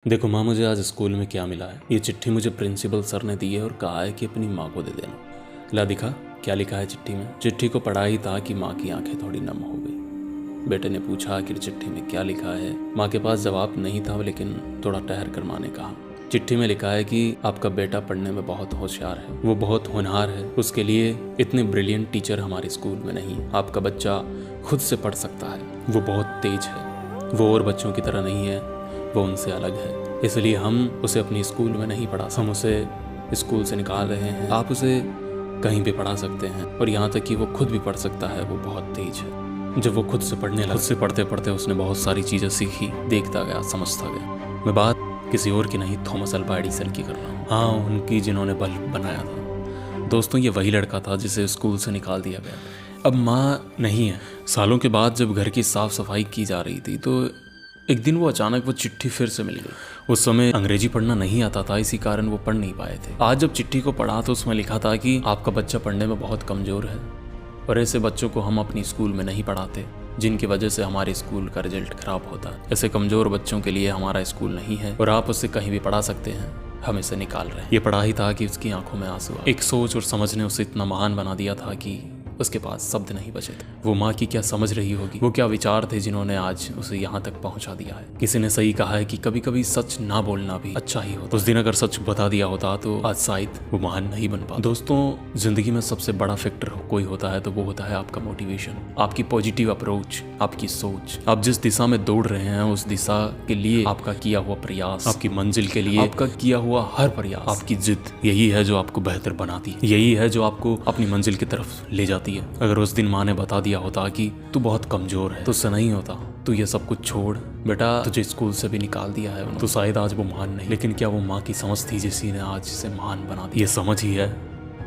देखो माँ, मुझे आज स्कूल में क्या मिला है। ये चिट्ठी मुझे प्रिंसिपल सर ने दी है और कहा है कि अपनी माँ को दे देना। ला दिखा क्या लिखा है चिट्ठी में। चिट्ठी को पढ़ा ही था कि माँ की आंखें थोड़ी नम हो गई। बेटे ने पूछा आखिर चिट्ठी में क्या लिखा है। माँ के पास जवाब नहीं था, लेकिन थोड़ा ठहर कर माँ ने कहा, चिट्ठी में लिखा है कि आपका बेटा पढ़ने में बहुत होशियार है, वो बहुत होनहार है, उसके लिए इतने ब्रिलियंट टीचर हमारे स्कूल में नहीं। आपका बच्चा खुद से पढ़ सकता है, वो बहुत तेज है, वो और बच्चों की तरह नहीं है, वो उनसे अलग है, इसलिए हम उसे अपनी स्कूल में नहीं पढ़ा सकते। हम उसे स्कूल से निकाल रहे हैं। आप उसे कहीं भी पढ़ा सकते हैं, और यहाँ तक कि वो खुद भी पढ़ सकता है, वो बहुत तेज है। जब वो खुद से पढ़ने लगा, खुद से पढ़ते पढ़ते उसने बहुत सारी चीज़ें सीखी, देखता गया, समझता गया। मैं बात किसी और की नहीं, थॉमस अल्वा एडिसन की कर रहा हूँ। हाँ, उनकी, जिन्होंने बल्ब बनाया था। दोस्तों, ये वही लड़का था जिसे स्कूल से निकाल दिया गया। अब माँ नहीं है। सालों के बाद जब घर की साफ सफाई की जा रही थी तो एक दिन वो अचानक वो चिट्ठी फिर से मिल गई। उस समय अंग्रेजी पढ़ना नहीं आता था, इसी कारण वो पढ़ नहीं पाए थे। आज जब चिट्ठी को पढ़ा तो उसमें लिखा था कि आपका बच्चा पढ़ने में बहुत कमज़ोर है और ऐसे बच्चों को हम अपनी स्कूल में नहीं पढ़ाते, जिनकी वजह से हमारे स्कूल का रिजल्ट खराब होता है। ऐसे कमज़ोर बच्चों के लिए हमारा स्कूल नहीं है और आप उससे कहीं भी पढ़ा सकते हैं, हम इसे निकाल रहे हैं। ये पढ़ा ही था कि उसकी आंखों में आंसू आ। एक सोच और समझ ने उसे इतना महान बना दिया था कि उसके पास शब्द नहीं बचे थे। वो माँ की क्या समझ रही होगी, वो क्या विचार थे जिन्होंने आज उसे यहाँ तक पहुँचा दिया है। किसी ने सही कहा है कि कभी कभी सच ना बोलना भी अच्छा ही होता। उस दिन अगर सच बता दिया होता तो आज शायद वो महान नहीं बन पाता। दोस्तों, जिंदगी में सबसे बड़ा फैक्टर कोई होता है तो वो होता है आपका मोटिवेशन, आपकी पॉजिटिव अप्रोच, आपकी सोच। आप जिस दिशा में दौड़ रहे हैं उस दिशा के लिए आपका किया हुआ प्रयास, आपकी मंजिल के लिए आपका किया हुआ हर प्रयास, आपकी जिद, यही है जो आपको बेहतर बनाती है, यही है जो आपको अपनी मंजिल की तरफ ले जाती है। अगर उस दिन माँ ने बता दिया होता कि तू बहुत कमजोर है, तुझसे नहीं होता, तू ये सब कुछ छोड़ बेटा, तुझे स्कूल से भी निकाल दिया है, तो शायद आज वो महान नहीं। लेकिन क्या वो माँ की समझ थी जिसी ने आज इसे महान बना दिया? ये समझ ही है।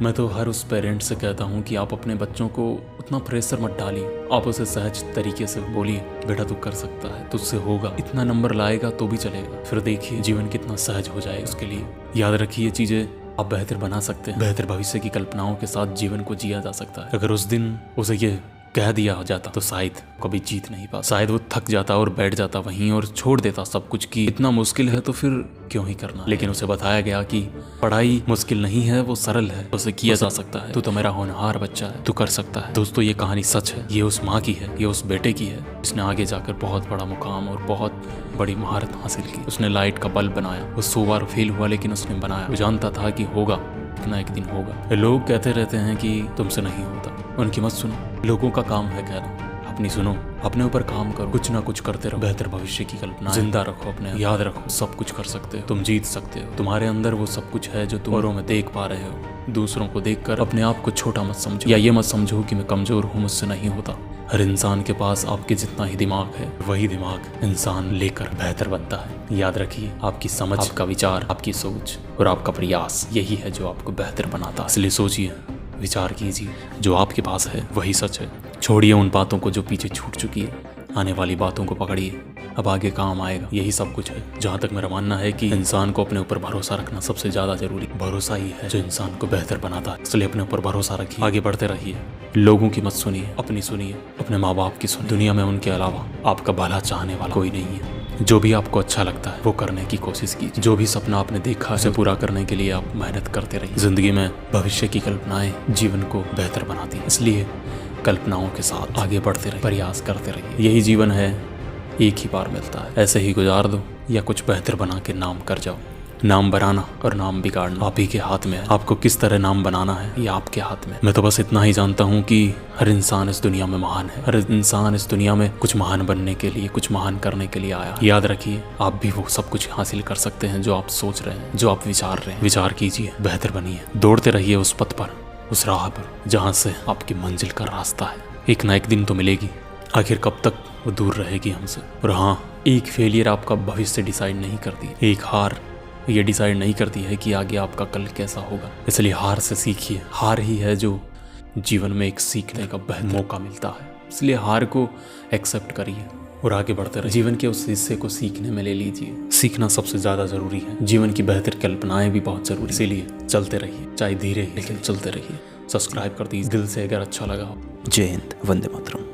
मैं तो हर उस पेरेंट से कहता हूँ कि आप अपने बच्चों को उतना प्रेशर मत डालिए। आप उसे सहज तरीके से बोलिए, बेटा तू कर सकता है, तुझसे होगा, इतना नंबर लाएगा तो भी चलेगा। फिर देखिए जीवन कितना सहज हो जाए उसके लिए। याद रखिए, चीजें आप बेहतर बना सकते हैं। बेहतर भविष्य की कल्पनाओं के साथ जीवन को जिया जा सकता है। अगर उस दिन उसे ये कह दिया जाता तो शायद कभी जीत नहीं पाता। शायद वो थक जाता और बैठ जाता वहीं और छोड़ देता सब कुछ कि इतना मुश्किल है तो फिर क्यों ही करना। लेकिन उसे बताया गया कि पढ़ाई मुश्किल नहीं है, वो सरल है, उसे किया जा सकता है। तू तो मेरा होनहार बच्चा है, तू कर सकता है। दोस्तों, ये कहानी सच है। ये उस माँ की है, ये उस बेटे की है जिसने आगे जाकर बहुत बड़ा मुकाम और बहुत बड़ी महारत हासिल की। उसने लाइट का बल्ब बनाया। वो 100 बार फेल हुआ लेकिन उसने बनाया। वो जानता था कि होगा, इतना एक दिन होगा। लोग कहते रहते हैं कि तुमसे नहीं होता, उनकी मत सुनो। लोगों का काम है कहना, अपनी सुनो, अपने ऊपर काम करो, कुछ ना कुछ करते रहो। बेहतर भविष्य की कल्पना जिंदा रखो अपने। याद रखो, सब कुछ कर सकते हो, तुम जीत सकते हो। तुम्हारे अंदर वो सब कुछ है जो तुम औरों में देख पा रहे हो। दूसरों को देखकर अपने आप को छोटा मत समझो, या ये मत समझो कि मैं कमजोर हूँ, मुझसे नहीं होता। हर इंसान के पास आपके जितना ही दिमाग है, वही दिमाग इंसान लेकर बेहतर बनता है। याद रखिए, आपकी समझ, आपका विचार, आपकी सोच और आपका प्रयास, यही है जो आपको बेहतर बनाता है। इसलिए सोचिए, विचार कीजिए, जो आपके पास है वही सच है। छोड़िए उन बातों को जो पीछे छूट चुकी है, आने वाली बातों को पकड़िए, अब आगे काम आएगा। यही सब कुछ है। जहाँ तक मेरा मानना है कि इंसान को अपने ऊपर भरोसा रखना सबसे ज्यादा जरूरी। भरोसा ही है जो इंसान को बेहतर बनाता है। इसलिए अपने ऊपर भरोसा रखिए, आगे बढ़ते रहिए। लोगों की मत सुनिए, अपनी सुनिए, अपने माँ बाप की सुनिए। दुनिया में उनके अलावा आपका भला चाहने वाला कोई नहीं है। जो भी आपको अच्छा लगता है वो करने की कोशिश कीजिए। जो भी सपना आपने देखा है उसे पूरा करने के लिए आप मेहनत करते रहिए। जिंदगी में भविष्य की कल्पनाएं जीवन को बेहतर बनाती हैं, इसलिए कल्पनाओं के साथ आगे बढ़ते रहिए, प्रयास करते रहिए। यही जीवन है, एक ही बार मिलता है, ऐसे ही गुजार दो या कुछ बेहतर बना के नाम कर जाओ। नाम बनाना और नाम बिगाड़ना आप ही के हाथ में है। आपको किस तरह नाम बनाना है ये आपके हाथ में। मैं तो बस इतना ही जानता हूँ कि हर इंसान इस दुनिया में महान है। हर इंसान इस दुनिया में कुछ महान बनने के लिए, कुछ महान करने के लिए आया। याद रखिए, आप भी वो सब कुछ हासिल कर सकते हैं जो आप सोच रहे हैं, जो आप विचार रहे हैं। विचार कीजिए, बेहतर बनिए, दौड़ते रहिए उस पथ पर, उस राह पर जहाँ से आपकी मंजिल का रास्ता है। एक ना एक दिन तो मिलेगी। आखिर कब तक वो दूर रहेगी हमसे। और हाँ, एक फेलियर आपका भविष्य डिसाइड नहीं करती, एक हार ये डिसाइड नहीं करती है कि आगे आपका कल कैसा होगा। इसलिए हार से सीखिए। हार ही है जो जीवन में एक सीखने का बेहतर मौका मिलता है। इसलिए हार को एक्सेप्ट करिए और आगे बढ़ते रहिए। जीवन के उस हिस्से को सीखने में ले लीजिए। सीखना सबसे ज़्यादा ज़रूरी है। जीवन की बेहतर कल्पनाएं भी बहुत ज़रूरी। इसीलिए चलते रहिए, चाहे धीरे ही लेकिन चलते रहिए। सब्सक्राइब कर दीजिए दिल से अगर अच्छा लगा हो। जय हिंद, वंदे मातरम।